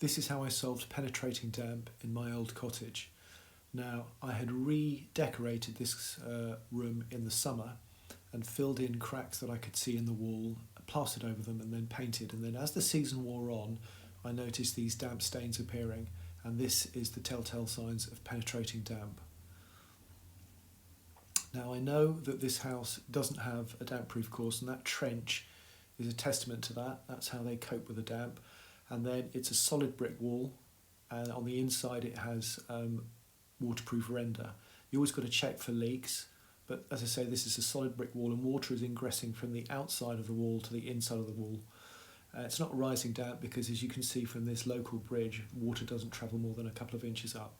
This is how I solved penetrating damp in my old cottage. Now, I had redecorated this room in the summer and filled in cracks that I could see in the wall, plastered over them and then painted. And then as the season wore on, I noticed these damp stains appearing, and this is the telltale signs of penetrating damp. Now, I know that this house doesn't have a damp-proof course, and that trench is a testament to that. That's how they cope with the damp. And then it's a solid brick wall, and on the inside it has waterproof render. You always got to check for leaks, but as I say, this is a solid brick wall, and water is ingressing from the outside of the wall to the inside of the wall. It's not rising damp because, as you can see from this local bridge, water doesn't travel more than a couple of inches up.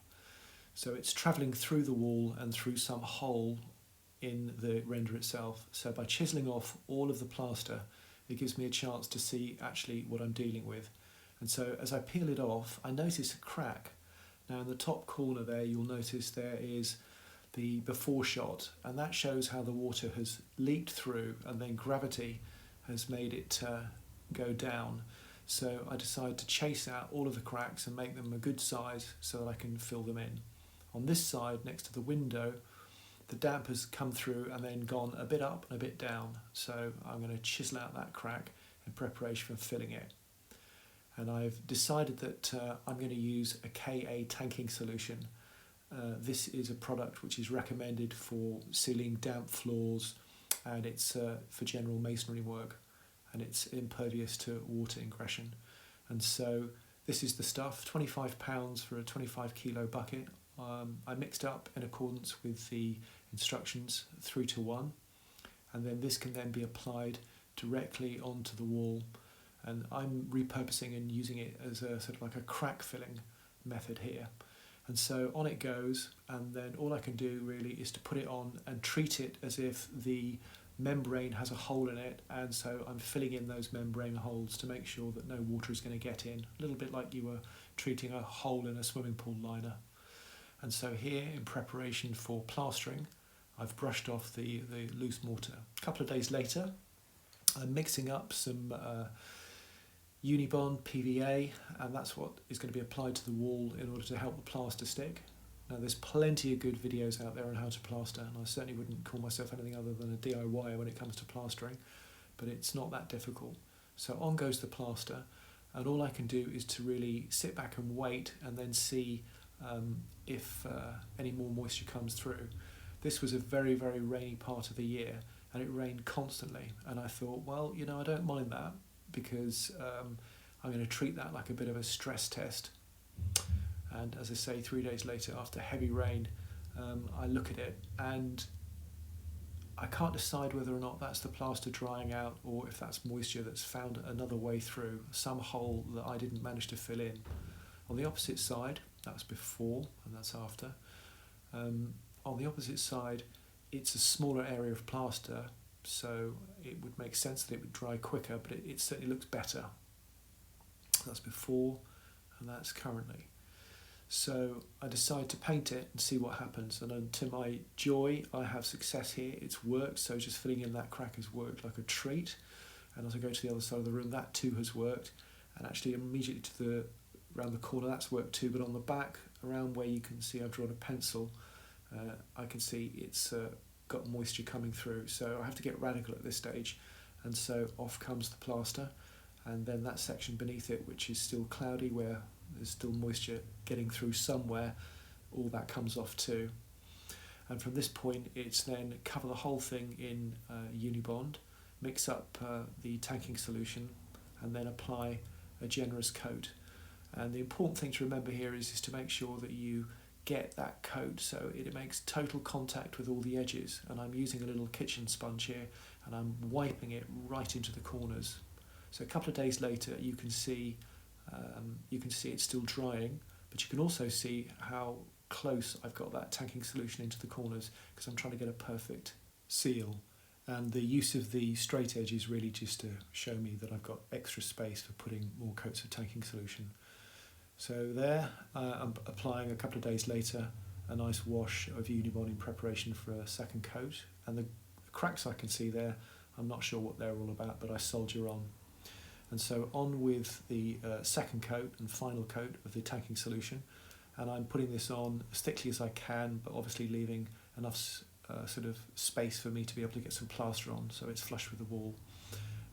So it's travelling through the wall and through some hole in the render itself. So by chiselling off all of the plaster, it gives me a chance to see actually what I'm dealing with. And so as I peel it off, I notice a crack. Now in the top corner there, you'll notice there is the before shot, and that shows how the water has leaked through and then gravity has made it go down. So I decided to chase out all of the cracks and make them a good size so that I can fill them in. On this side, next to the window, the damp has come through and then gone a bit up and a bit down. So I'm going to chisel out that crack in preparation for filling it. And I've decided that I'm going to use a Ka tanking solution. This is a product which is recommended for sealing damp floors, and it's for general masonry work, and it's impervious to water ingression. And so this is the stuff, £25 for a 25 kilo bucket. I mixed up in accordance with the instructions 3-to-1, and then this can then be applied directly onto the wall, and I'm repurposing and using it as a sort of like a crack filling method here. And so on it goes, and then all I can do really is to put it on and treat it as if the membrane has a hole in it, and so I'm filling in those membrane holes to make sure that no water is going to get in, a little bit like you were treating a hole in a swimming pool liner. And so here, in preparation for plastering, I've brushed off the loose mortar. A couple of days later, I'm mixing up some Unibond PVA, and that's what is going to be applied to the wall in order to help the plaster stick. Now, there's plenty of good videos out there on how to plaster, and I certainly wouldn't call myself anything other than a DIY when it comes to plastering, but it's not that difficult. So on goes the plaster, and all I can do is to really sit back and wait and then see if any more moisture comes through. This was a very, very rainy part of the year, and it rained constantly, and I thought, well, you know, I don't mind that, because I'm going to treat that like a bit of a stress test. And as I say, 3 days later, after heavy rain, I look at it and I can't decide whether or not that's the plaster drying out or if that's moisture that's found another way through, some hole that I didn't manage to fill in. On the opposite side, that's before and that's after. On the opposite side, it's a smaller area of plaster, so it would make sense that it would dry quicker, but it certainly looks better. That's before and that's currently. So I decide to paint it and see what happens, and to my joy I have success here. It's worked, so just filling in that crack has worked like a treat. And as I go to the other side of the room, that too has worked, and actually immediately to around the corner that's worked too, but on the back around where you can see I've drawn a pencil, I can see it's got moisture coming through, so I have to get radical at this stage, and so off comes the plaster, and then that section beneath it, which is still cloudy where there's still moisture getting through somewhere, all that comes off too. And from this point it's then cover the whole thing in Unibond, mix up the tanking solution, and then apply a generous coat. And the important thing to remember here is to make sure that you get that coat so it makes total contact with all the edges, and I'm using a little kitchen sponge here and I'm wiping it right into the corners. So a couple of days later you can see it's still drying, but you can also see how close I've got that tanking solution into the corners, because I'm trying to get a perfect seal. And the use of the straight edge is really just to show me that I've got extra space for putting more coats of tanking solution. So there, I'm applying a couple of days later a nice wash of Unibond in preparation for a second coat, and the cracks I can see there, I'm not sure what they're all about, but I soldier on. And so on with the second coat and final coat of the tanking solution, and I'm putting this on as thickly as I can, but obviously leaving enough sort of space for me to be able to get some plaster on so it's flush with the wall.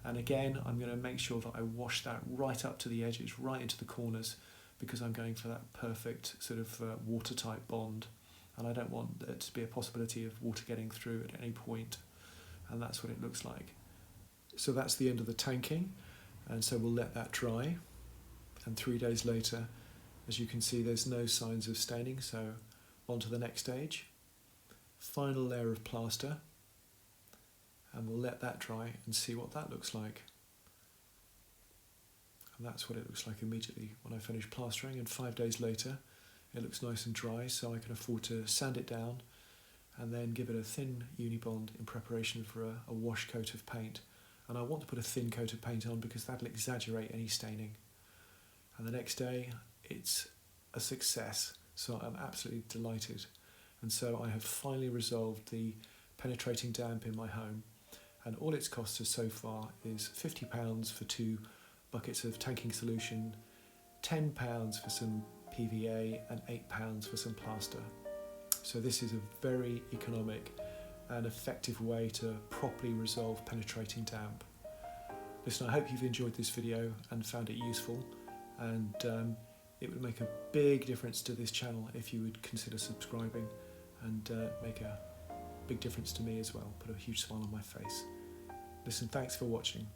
And again, I'm going to make sure that I wash that right up to the edges, right into the corners, because I'm going for that perfect sort of watertight bond, and I don't want there to be a possibility of water getting through at any point, and that's what it looks like. So that's the end of the tanking, and so we'll let that dry, and 3 days later, as you can see, there's no signs of staining, so on to the next stage. Final layer of plaster, and we'll let that dry and see what that looks like. And that's what it looks like immediately when I finish plastering, and 5 days later it looks nice and dry, so I can afford to sand it down and then give it a thin Unibond in preparation for a wash coat of paint. And I want to put a thin coat of paint on because that'll exaggerate any staining. And the next day it's a success, so I'm absolutely delighted. And so I have finally resolved the penetrating damp in my home, and all it's cost us so far is £50 for 2 buckets of tanking solution, £10 for some PVA and £8 for some plaster. So this is a very economic and effective way to properly resolve penetrating damp. Listen, I hope you've enjoyed this video and found it useful, and it would make a big difference to this channel if you would consider subscribing, and make a big difference to me as well, put a huge smile on my face. Listen, thanks for watching.